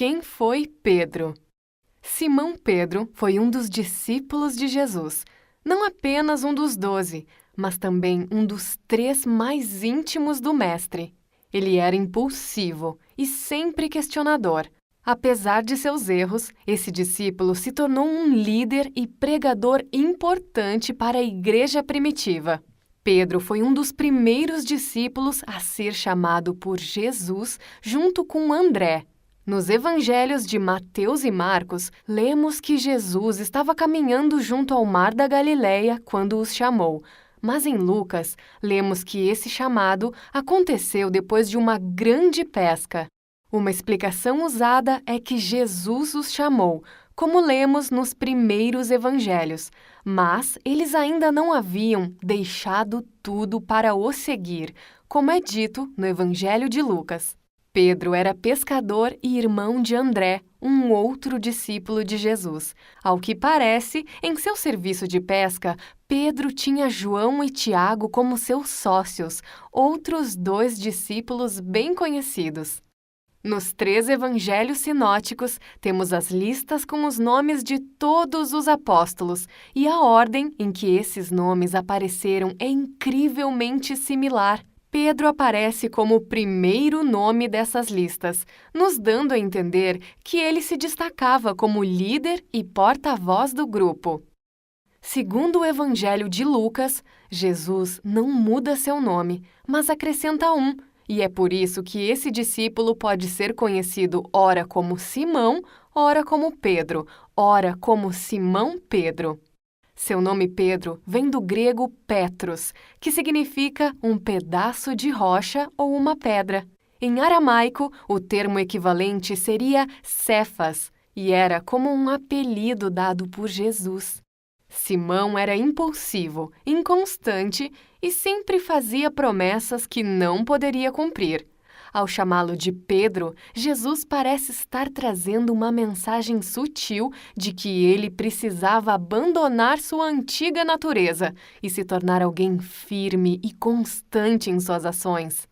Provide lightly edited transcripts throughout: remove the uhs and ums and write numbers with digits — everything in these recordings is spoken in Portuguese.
Quem foi Pedro? Simão Pedro foi um dos discípulos de Jesus, não apenas um dos 12, mas também um dos 3 mais íntimos do Mestre. Ele era impulsivo e sempre questionador. Apesar de seus erros, esse discípulo se tornou um líder e pregador importante para a igreja primitiva. Pedro foi um dos primeiros discípulos a ser chamado por Jesus junto com André. Nos evangelhos de Mateus e Marcos, lemos que Jesus estava caminhando junto ao mar da Galileia quando os chamou. Mas em Lucas, lemos que esse chamado aconteceu depois de uma grande pesca. Uma explicação usada é que Jesus os chamou, como lemos nos primeiros evangelhos, mas eles ainda não haviam deixado tudo para o seguir, como é dito no Evangelho de Lucas. Pedro era pescador e irmão de André, um outro discípulo de Jesus. Ao que parece, em seu serviço de pesca, Pedro tinha João e Tiago como seus sócios, outros 2 discípulos bem conhecidos. Nos 3 evangelhos sinóticos, temos as listas com os nomes de todos os apóstolos, e a ordem em que esses nomes apareceram é incrivelmente similar. Pedro aparece como o primeiro nome dessas listas, nos dando a entender que ele se destacava como líder e porta-voz do grupo. Segundo o Evangelho de Lucas, Jesus não muda seu nome, mas acrescenta um, e é por isso que esse discípulo pode ser conhecido ora como Simão, ora como Pedro, ora como Simão Pedro. Seu nome Pedro vem do grego Petros, que significa um pedaço de rocha ou uma pedra. Em aramaico, o termo equivalente seria Cefas, e era como um apelido dado por Jesus. Simão era impulsivo, inconstante e sempre fazia promessas que não poderia cumprir. Ao chamá-lo de Pedro, Jesus parece estar trazendo uma mensagem sutil de que ele precisava abandonar sua antiga natureza e se tornar alguém firme e constante em suas ações.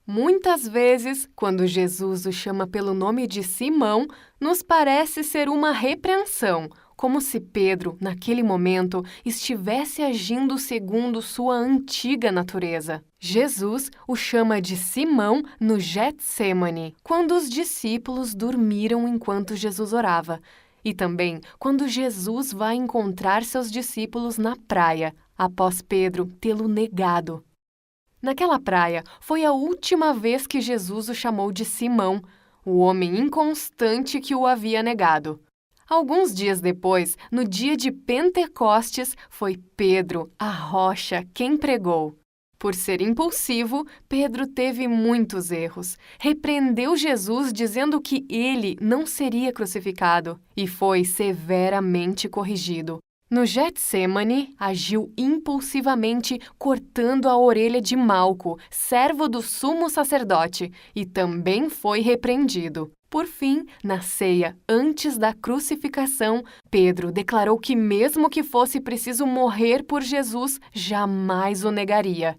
Muitas vezes, quando Jesus o chama pelo nome de Simão, nos parece ser uma repreensão, como se Pedro, naquele momento, estivesse agindo segundo sua antiga natureza. Jesus o chama de Simão no Getsêmani, quando os discípulos dormiram enquanto Jesus orava, e também quando Jesus vai encontrar seus discípulos na praia, após Pedro tê-lo negado. Naquela praia, foi a última vez que Jesus o chamou de Simão, o homem inconstante que o havia negado. Alguns dias depois, no dia de Pentecostes, foi Pedro, a rocha, quem pregou. Por ser impulsivo, Pedro teve muitos erros. Repreendeu Jesus dizendo que ele não seria crucificado e foi severamente corrigido. No Getsêmani, agiu impulsivamente cortando a orelha de Malco, servo do sumo sacerdote, e também foi repreendido. Por fim, na ceia, antes da crucificação, Pedro declarou que mesmo que fosse preciso morrer por Jesus, jamais o negaria.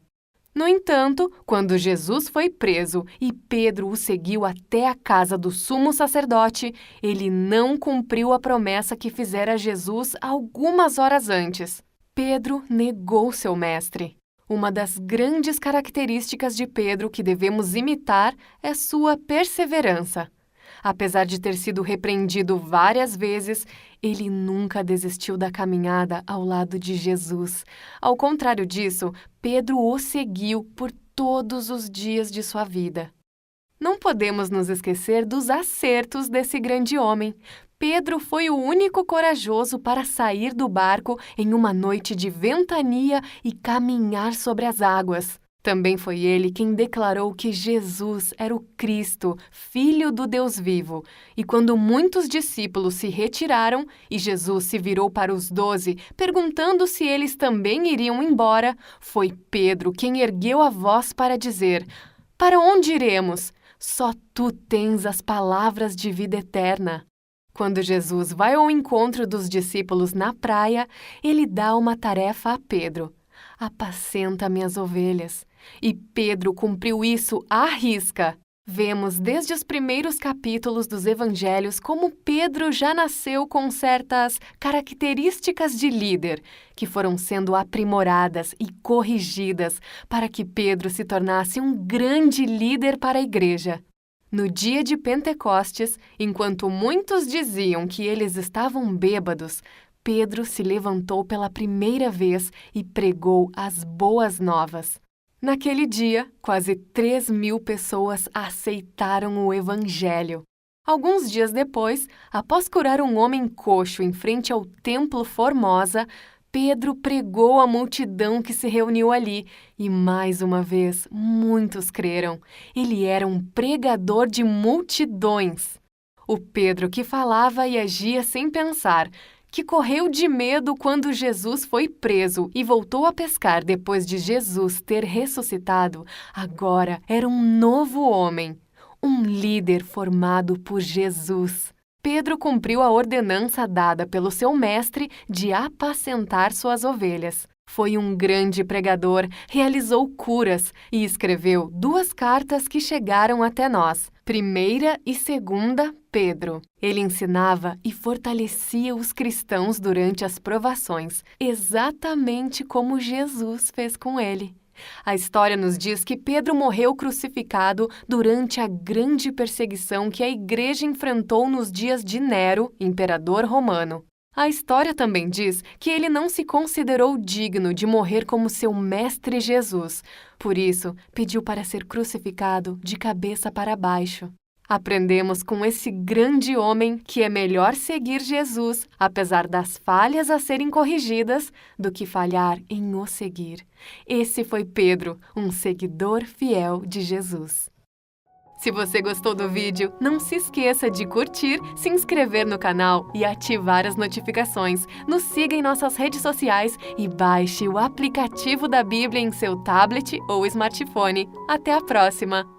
No entanto, quando Jesus foi preso e Pedro o seguiu até a casa do sumo sacerdote, ele não cumpriu a promessa que fizera a Jesus algumas horas antes. Pedro negou seu mestre. Uma das grandes características de Pedro que devemos imitar é sua perseverança. Apesar de ter sido repreendido várias vezes, ele nunca desistiu da caminhada ao lado de Jesus. Ao contrário disso, Pedro o seguiu por todos os dias de sua vida. Não podemos nos esquecer dos acertos desse grande homem. Pedro foi o único corajoso para sair do barco em uma noite de ventania e caminhar sobre as águas. Também foi ele quem declarou que Jesus era o Cristo, Filho do Deus vivo. E quando muitos discípulos se retiraram e Jesus se virou para os 12, perguntando se eles também iriam embora, foi Pedro quem ergueu a voz para dizer: "Para onde iremos? Só tu tens as palavras de vida eterna." Quando Jesus vai ao encontro dos discípulos na praia, ele dá uma tarefa a Pedro: "Apacenta minhas ovelhas." E Pedro cumpriu isso à risca. Vemos desde os primeiros capítulos dos evangelhos como Pedro já nasceu com certas características de líder, que foram sendo aprimoradas e corrigidas para que Pedro se tornasse um grande líder para a igreja. No dia de Pentecostes, enquanto muitos diziam que eles estavam bêbados, Pedro se levantou pela primeira vez e pregou as boas novas. Naquele dia, quase 3.000 pessoas aceitaram o Evangelho. Alguns dias depois, após curar um homem coxo em frente ao Templo Formosa, Pedro pregou à multidão que se reuniu ali e, mais uma vez, muitos creram. Ele era um pregador de multidões. O Pedro que falava e agia sem pensar, que correu de medo quando Jesus foi preso e voltou a pescar depois de Jesus ter ressuscitado, agora era um novo homem, um líder formado por Jesus. Pedro cumpriu a ordenança dada pelo seu mestre de apacentar suas ovelhas. Foi um grande pregador, realizou curas e escreveu 2 cartas que chegaram até nós, 1ª e 2ª Pedro. Ele ensinava e fortalecia os cristãos durante as provações, exatamente como Jesus fez com ele. A história nos diz que Pedro morreu crucificado durante a grande perseguição que a igreja enfrentou nos dias de Nero, imperador romano. A história também diz que ele não se considerou digno de morrer como seu mestre Jesus. Por isso, pediu para ser crucificado de cabeça para baixo. Aprendemos com esse grande homem que é melhor seguir Jesus, apesar das falhas a serem corrigidas, do que falhar em o seguir. Esse foi Pedro, um seguidor fiel de Jesus. Se você gostou do vídeo, não se esqueça de curtir, se inscrever no canal e ativar as notificações. Nos siga em nossas redes sociais e baixe o aplicativo da Bíblia em seu tablet ou smartphone. Até a próxima!